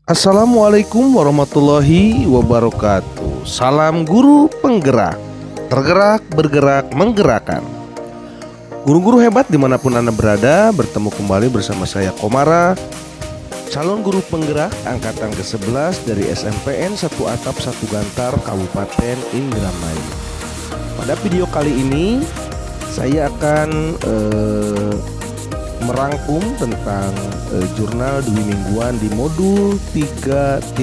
Assalamualaikum warahmatullahi wabarakatuh. Salam guru penggerak, tergerak, bergerak, menggerakkan. Guru-guru hebat dimanapun Anda berada, bertemu kembali bersama saya Komara, calon guru penggerak angkatan ke-11 dari SMPN 1 Atap 1 Gantar, Kabupaten Indramayu. Pada video kali ini saya akan merangkum tentang jurnal dwi mingguan di modul 3.2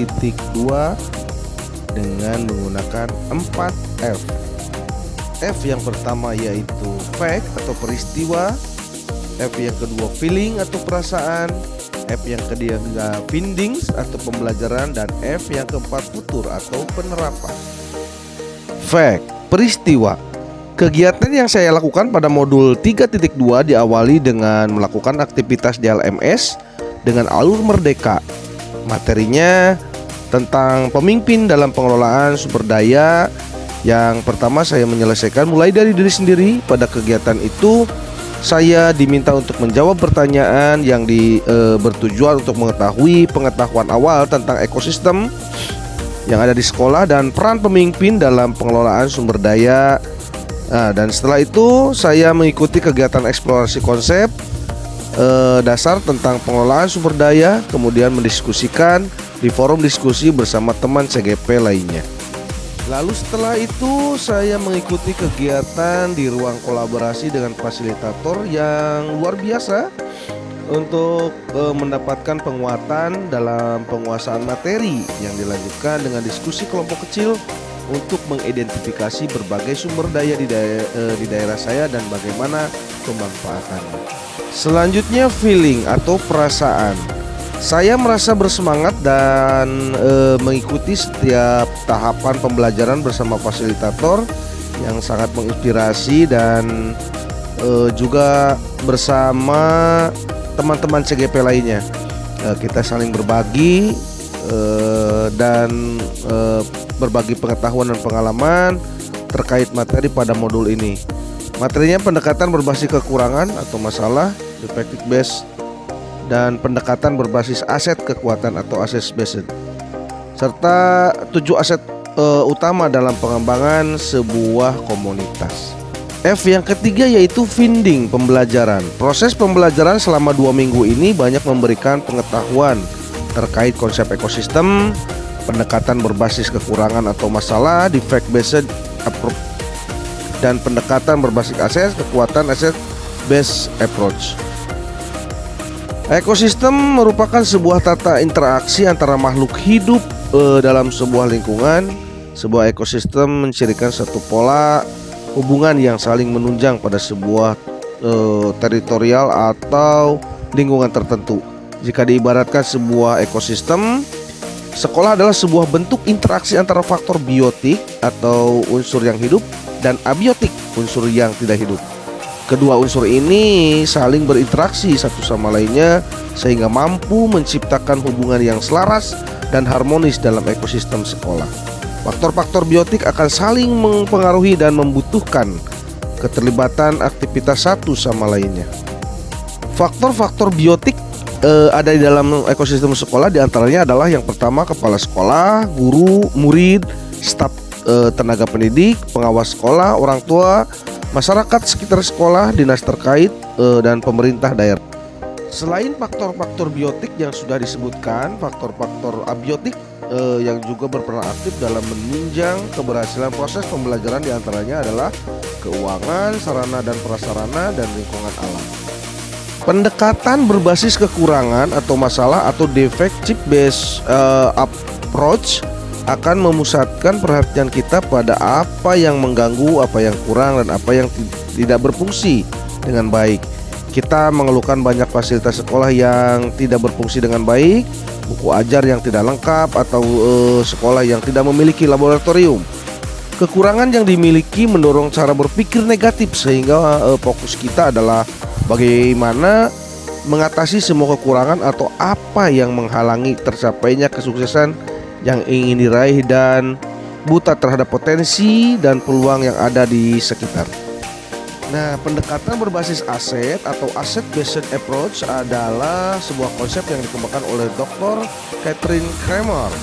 dengan menggunakan 4F. F yang pertama yaitu fact atau peristiwa, F yang kedua feeling atau perasaan, F yang ketiga findings atau pembelajaran, dan F yang keempat futur atau penerapan. Fact, peristiwa. Kegiatan yang saya lakukan pada modul 3.2 diawali dengan melakukan aktivitas di LMS dengan alur merdeka. Materinya tentang pemimpin dalam pengelolaan sumber daya. Yang pertama saya menyelesaikan mulai dari diri sendiri. Pada kegiatan itu saya diminta untuk menjawab pertanyaan yang bertujuan untuk mengetahui pengetahuan awal tentang ekosistem yang ada di sekolah dan peran pemimpin dalam pengelolaan sumber daya. Dan setelah itu saya mengikuti kegiatan eksplorasi konsep dasar tentang pengelolaan sumber daya, kemudian mendiskusikan di forum diskusi bersama teman CGP lainnya. Lalu setelah itu saya mengikuti kegiatan di ruang kolaborasi dengan fasilitator yang luar biasa untuk mendapatkan penguatan dalam penguasaan materi yang dilanjutkan dengan diskusi kelompok kecil untuk mengidentifikasi berbagai sumber daya di daerah saya dan bagaimana pemanfaatannya. Selanjutnya feeling atau perasaan. Saya merasa bersemangat dan mengikuti setiap tahapan pembelajaran bersama fasilitator yang sangat menginspirasi dan juga bersama teman-teman CGP lainnya. Kita saling berbagi dan berbagi pengetahuan dan pengalaman terkait materi pada modul ini. Materinya pendekatan berbasis kekurangan atau masalah, defective based, dan pendekatan berbasis aset kekuatan atau asset based, serta 7 aset utama dalam pengembangan sebuah komunitas. F yang ketiga yaitu finding, pembelajaran. Proses pembelajaran selama 2 minggu ini banyak memberikan pengetahuan terkait konsep ekosistem, pendekatan berbasis kekurangan atau masalah, defect based approach, dan pendekatan berbasis aset kekuatan asset based approach. Ekosistem merupakan sebuah tata interaksi antara makhluk hidup dalam sebuah lingkungan. Sebuah ekosistem mencirikan satu pola hubungan yang saling menunjang pada sebuah teritorial atau lingkungan tertentu. Jika diibaratkan sebuah ekosistem, sekolah adalah sebuah bentuk interaksi antara faktor biotik atau unsur yang hidup dan abiotik, unsur yang tidak hidup. Kedua unsur ini saling berinteraksi satu sama lainnya sehingga mampu menciptakan hubungan yang selaras dan harmonis dalam ekosistem sekolah. Faktor-faktor biotik akan saling mempengaruhi dan membutuhkan keterlibatan aktivitas satu sama lainnya. Faktor-faktor biotik ada di dalam ekosistem sekolah, diantaranya adalah yang pertama kepala sekolah, guru, murid, staf tenaga pendidik, pengawas sekolah, orang tua, masyarakat sekitar sekolah, dinas terkait, dan pemerintah daerah. Selain faktor-faktor biotik yang sudah disebutkan, faktor-faktor abiotik yang juga berperan aktif dalam menunjang keberhasilan proses pembelajaran diantaranya adalah keuangan, sarana dan prasarana, dan lingkungan alam. Pendekatan berbasis kekurangan atau masalah atau defective based approach akan memusatkan perhatian kita pada apa yang mengganggu, apa yang kurang, dan apa yang tidak berfungsi dengan baik. Kita mengeluhkan banyak fasilitas sekolah yang tidak berfungsi dengan baik, buku ajar yang tidak lengkap, atau sekolah yang tidak memiliki laboratorium. Kekurangan yang dimiliki mendorong cara berpikir negatif sehingga fokus kita adalah bagaimana mengatasi semua kekurangan atau apa yang menghalangi tercapainya kesuksesan yang ingin diraih dan buta terhadap potensi dan peluang yang ada di sekitar. Nah, pendekatan berbasis aset atau asset based approach adalah sebuah konsep yang dikembangkan oleh Dr. Catherine Kramer,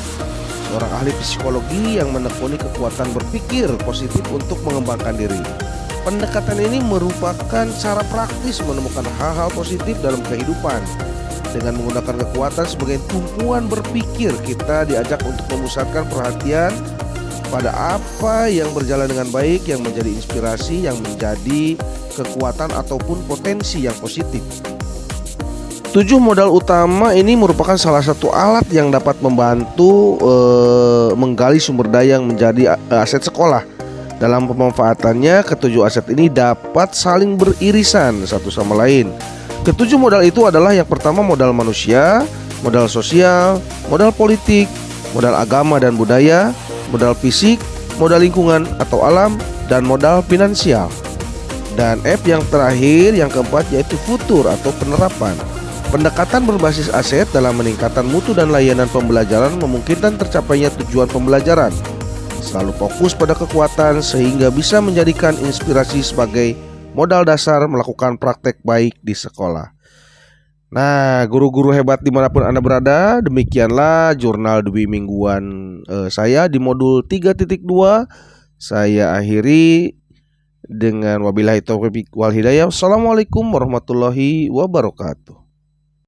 seorang ahli psikologi yang menekuni kekuatan berpikir positif untuk mengembangkan diri. Pendekatan ini merupakan cara praktis menemukan hal-hal positif dalam kehidupan. Dengan menggunakan kekuatan sebagai tumpuan berpikir, kita diajak untuk memusatkan perhatian pada apa yang berjalan dengan baik, yang menjadi inspirasi, yang menjadi kekuatan ataupun potensi yang positif. 7 modal utama ini merupakan salah satu alat yang dapat membantu menggali sumber daya yang menjadi aset sekolah. Dalam pemanfaatannya, ketujuh aset ini dapat saling beririsan satu sama lain. Ketujuh modal itu adalah yang pertama modal manusia, modal sosial, modal politik, modal agama dan budaya, modal fisik, modal lingkungan atau alam, dan modal finansial. Dan F yang terakhir, yang keempat, yaitu futur atau penerapan. Pendekatan berbasis aset dalam meningkatkan mutu dan layanan pembelajaran memungkinkan tercapainya tujuan pembelajaran. Selalu fokus pada kekuatan sehingga bisa menjadikan inspirasi sebagai modal dasar melakukan praktek baik di sekolah. Nah, guru-guru hebat dimanapun Anda berada, demikianlah jurnal Dwi mingguan saya di modul 3.2. Saya akhiri dengan wabillahi taufiq wal hidayah. Assalamualaikum warahmatullahi wabarakatuh.